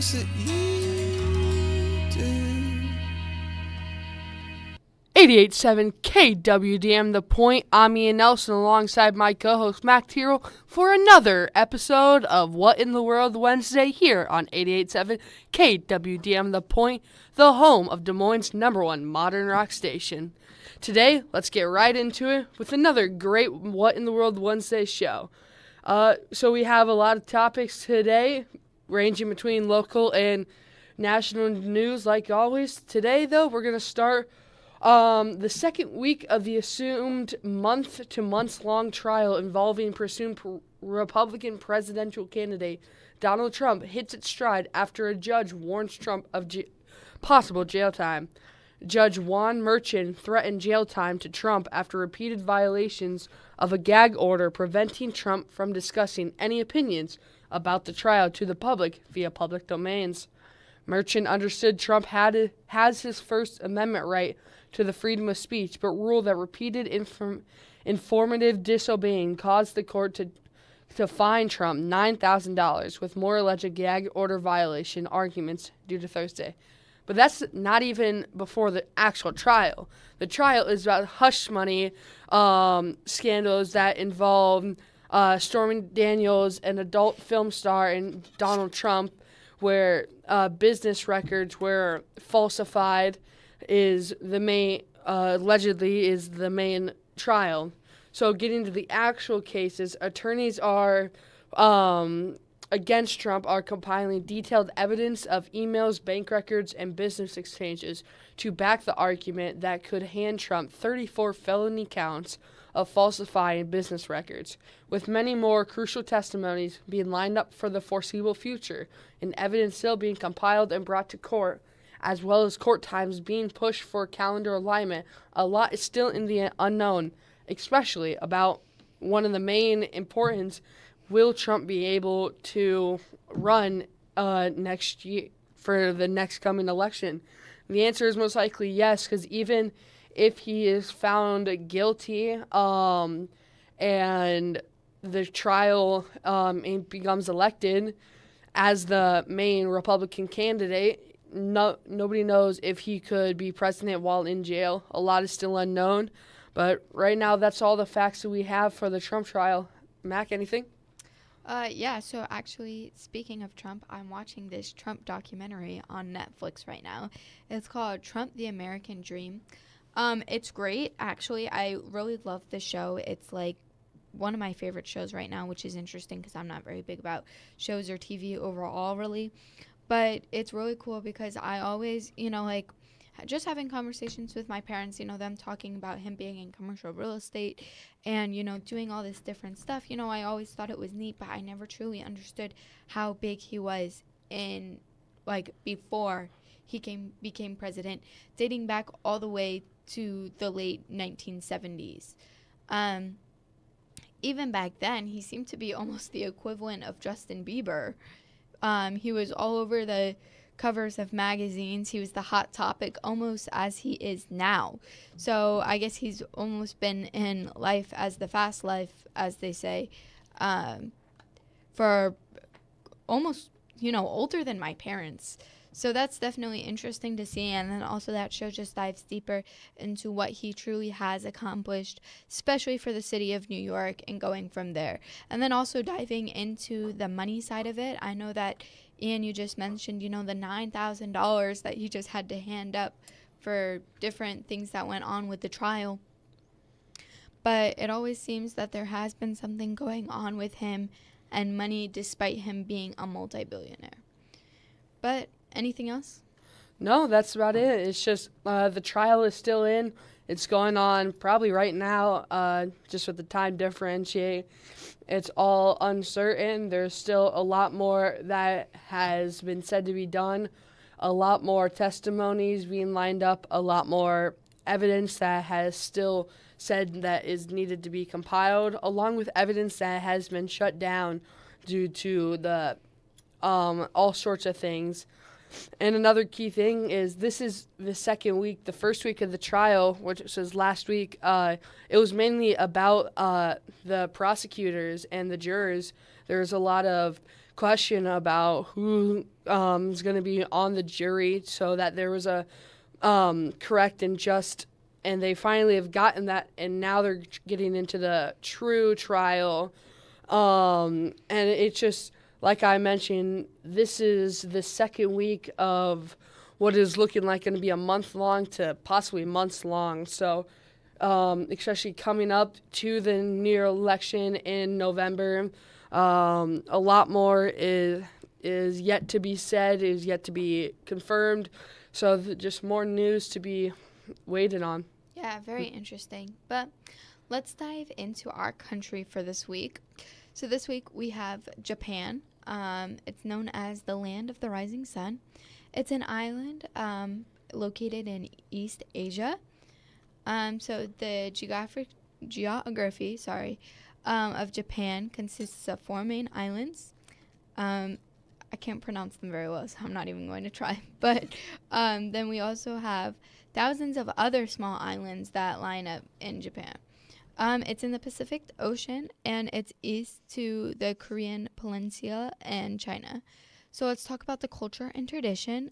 things that you do. 88.7 KWDM The Point. I'm Ian Nelson alongside my co-host Mac Tyrrell for another episode of What in the World Wednesday here on 88.7 KWDM The Point, the home of Des Moines' #1 modern rock station. Today, let's get right into it with another great What in the World Wednesday show. So we have a lot of topics today, ranging between local and national news like always. Today, though, we're going to start the second week of the assumed month-to-month-long trial involving presumed Republican presidential candidate Donald Trump hits its stride after a judge warns Trump of possible jail time. Judge Juan Merchan threatened jail time to Trump after repeated violations of a gag order preventing Trump from discussing any opinions about the trial to the public via public domains. Merchan understood Trump has his First Amendment right to the freedom of speech, but ruled that repeated informative disobeying caused the court to fine Trump $9,000, with more alleged gag order violation arguments due to Thursday. But that's not even before the actual trial. The trial is about hush money scandals that involve Stormy Daniels, an adult film star, and Donald Trump, where business records were falsified is the main, allegedly is the main trial. So getting to the actual cases, attorneys are against Trump are compiling detailed evidence of emails, bank records, and business exchanges to back the argument that could hand Trump 34 felony counts of falsifying business records, with many more crucial testimonies being lined up for the foreseeable future and evidence still being compiled and brought to court, as well as court times being pushed for calendar alignment. A lot is still in the unknown, especially about one of the main importance: will Trump be able to run next year for the next coming election? The answer is most likely yes, because even if he is found guilty and the trial and becomes elected as the main Republican candidate, nobody knows if he could be president while in jail. A lot is still unknown, but right now that's all the facts that we have for the Trump trial. Mac, anything? Yeah, so actually, speaking of Trump, I'm watching this Trump documentary on Netflix right now. It's called Trump, the American Dream. It's great, actually. I really love the show. It's like one of my favorite shows right now, which is interesting because I'm not very big about shows or TV overall, really. But it's really cool because I always, just having conversations with my parents, them talking about him being in commercial real estate and, doing all this different stuff. I always thought it was neat, but I never truly understood how big he was before he became president, dating back all the way to the late 1970s. Even back then, he seemed to be almost the equivalent of Justin Bieber. He was all over the covers of magazines. He was the hot topic almost as he is now. So I guess he's almost been in life as the fast life, as they say, for almost, older than my parents. So that's definitely interesting to see. And then also that show just dives deeper into what he truly has accomplished, especially for the city of New York and going from there. And then also diving into the money side of it. I know that, Ian, you just mentioned, the $9,000 that he just had to hand up for different things that went on with the trial. But it always seems that there has been something going on with him and money despite him being a multi-billionaire. But anything else? No, that's about it. It's just the trial is still in. It's going on probably right now, just with the time differentiate. It's all uncertain. There's still a lot more that has been said to be done, a lot more testimonies being lined up, a lot more evidence that has still said that is needed to be compiled, along with evidence that has been shut down due to the all sorts of things. And another key thing is this is the second week, the first week of the trial, which was last week. It was mainly about the prosecutors and the jurors. There's a lot of question about who is going to be on the jury, so that there was a correct and just, and they finally have gotten that, and now they're getting into the true trial. And it's just, like I mentioned, this is the second week of what is looking like going to be a month long to possibly months long. So, especially coming up to the near election in November, a lot more is yet to be said, is yet to be confirmed. So just more news to be waited on. Yeah, very interesting. But let's dive into our country for this week. So this week we have Japan. It's known as the Land of the Rising Sun. It's an island located in East Asia. So the geography of Japan consists of 4 main islands. I can't pronounce them very well, so I'm not even going to try. But then we also have thousands of other small islands that line up in Japan. It's in the Pacific Ocean, and it's east to the Korean Peninsula and China. So let's talk about the culture and tradition.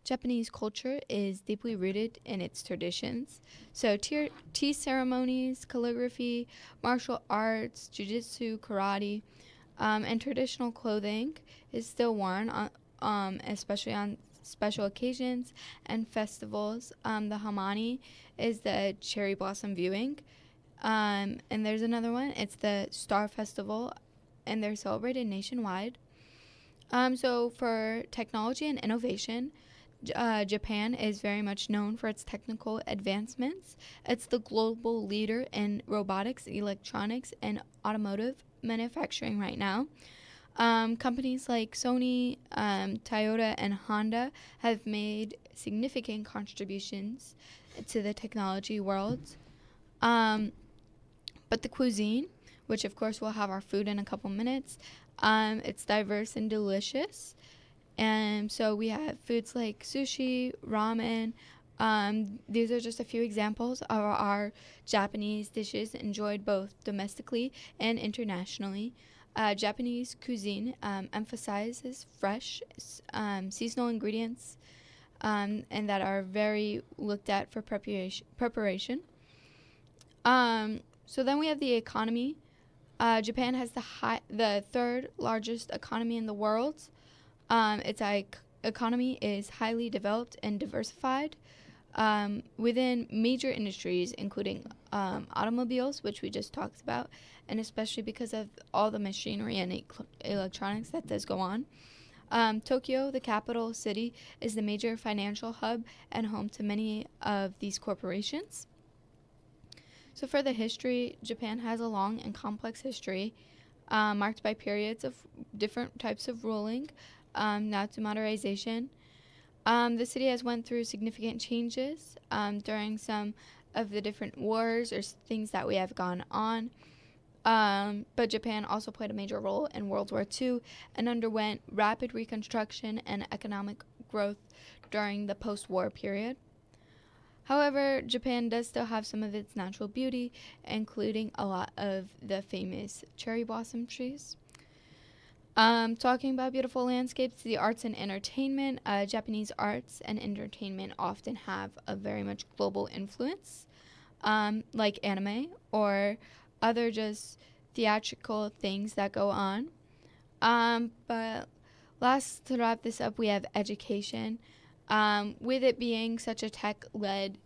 Japanese culture is deeply rooted in its traditions. So tea ceremonies, calligraphy, martial arts, jiu-jitsu, karate, and traditional clothing is still worn, especially on special occasions and festivals. The Hamani is the cherry blossom viewing. And there's another one. It's the Star Festival, and they're celebrated nationwide. So for technology and innovation, Japan is very much known for its technical advancements. It's the global leader in robotics, electronics, and automotive manufacturing right now. Companies like Sony, Toyota, and Honda have made significant contributions to the technology world. But the cuisine, which of course we'll have our food in a couple minutes, it's diverse and delicious. And so we have foods like sushi, ramen. These are just a few examples of our Japanese dishes enjoyed both domestically and internationally. Japanese cuisine emphasizes fresh, seasonal ingredients, and that are very looked at for preparation. So then we have the economy. Japan has the third largest economy in the world. Its economy is highly developed and diversified within major industries, including automobiles, which we just talked about, and especially because of all the machinery and electronics that does go on. Tokyo, the capital city, is the major financial hub and home to many of these corporations. So for the history, Japan has a long and complex history marked by periods of different types of ruling, now to modernization. The city has went through significant changes during some of the different wars or things that we have gone on. But Japan also played a major role in World War II and underwent rapid reconstruction and economic growth during the post-war period. However, Japan does still have some of its natural beauty, including a lot of the famous cherry blossom trees. Talking about beautiful landscapes, the arts and entertainment, Japanese arts and entertainment often have a very much global influence, like anime or other just theatrical things that go on. But last, to wrap this up, we have education. With it being such a tech-led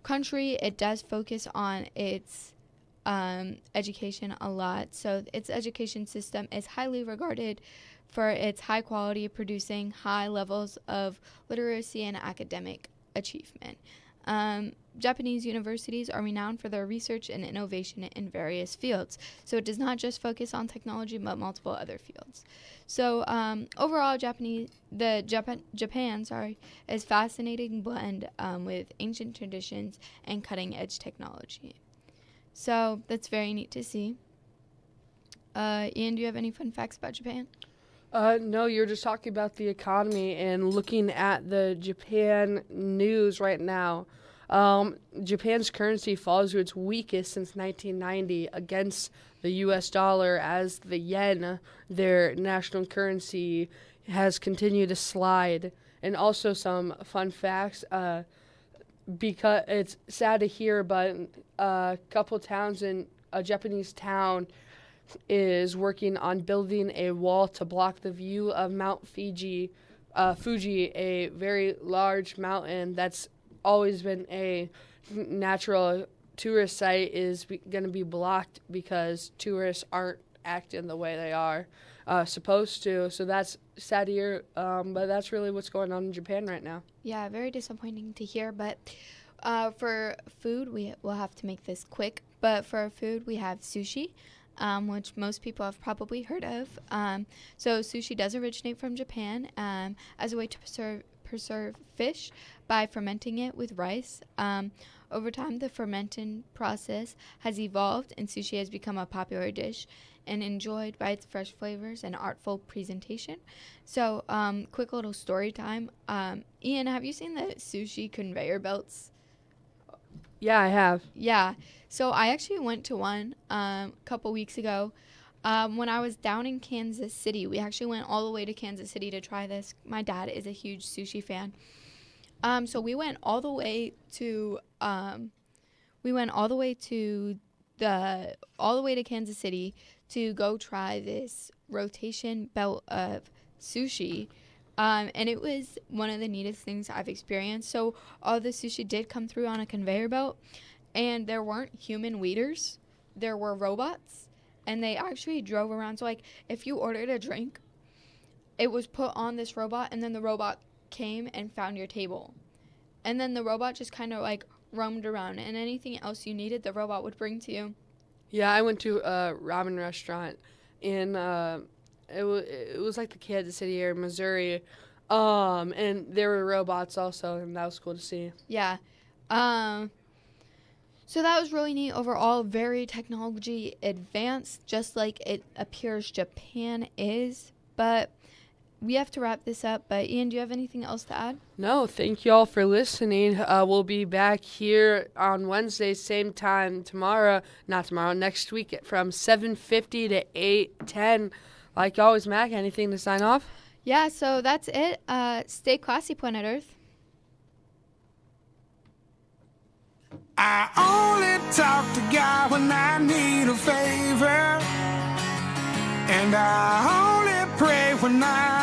country, it does focus on its education a lot. So its education system is highly regarded for its high quality, producing high levels of literacy and academic achievement. Japanese universities are renowned for their research and innovation in various fields. So it does not just focus on technology, but multiple other fields. So overall, Japan is fascinating blend with ancient traditions and cutting-edge technology. So that's very neat to see. Ian, do you have any fun facts about Japan? No, you're just talking about the economy and looking at the Japan news right now. Japan's currency falls to its weakest since 1990 against the U.S. dollar as the yen, their national currency, has continued to slide. And also some fun facts, because it's sad to hear, but a couple towns in a Japanese town is working on building a wall to block the view of Mount Fuji, a very large mountain that's always been a natural tourist site, is going to be blocked because tourists aren't acting the way they are supposed to. So that's sad to hear, but that's really what's going on in Japan right now. Yeah, very disappointing to hear. But for food, we will have to make this quick. But for food, we have sushi, which most people have probably heard of. So sushi does originate from Japan as a way to preserve fish by fermenting it with rice. Over time, the fermenting process has evolved, and sushi has become a popular dish and enjoyed by its fresh flavors and artful presentation. So, quick little story time. Ian, have you seen the sushi conveyor belts? Yeah, I have. Yeah. So I actually went to one a couple weeks ago. When I was down in Kansas City, we actually went all the way to Kansas City to try this. My dad is a huge sushi fan. So we went all the way to Kansas City to go try this rotation belt of sushi. And it was one of the neatest things I've experienced. So all the sushi did come through on a conveyor belt, and there weren't human waiters. There were robots, and they actually drove around. So, like, if you ordered a drink, it was put on this robot, and then the robot came and found your table. And then the robot just kind of, like, roamed around, and anything else you needed, the robot would bring to you. Yeah, I went to a ramen restaurant in it was like the Kansas City area, Missouri, and there were robots also, and that was cool to see. Yeah. So that was really neat overall, very technology advanced, just like it appears Japan is. But we have to wrap this up. But Ian, do you have anything else to add? No, thank you all for listening. We'll be back here on Wednesday, same time next week from 7:50 to 8:10. Like always, Mac, anything to sign off? Yeah, so that's it. Stay classy, Planet Earth. I only talk to God when I need a favor, and I only pray when I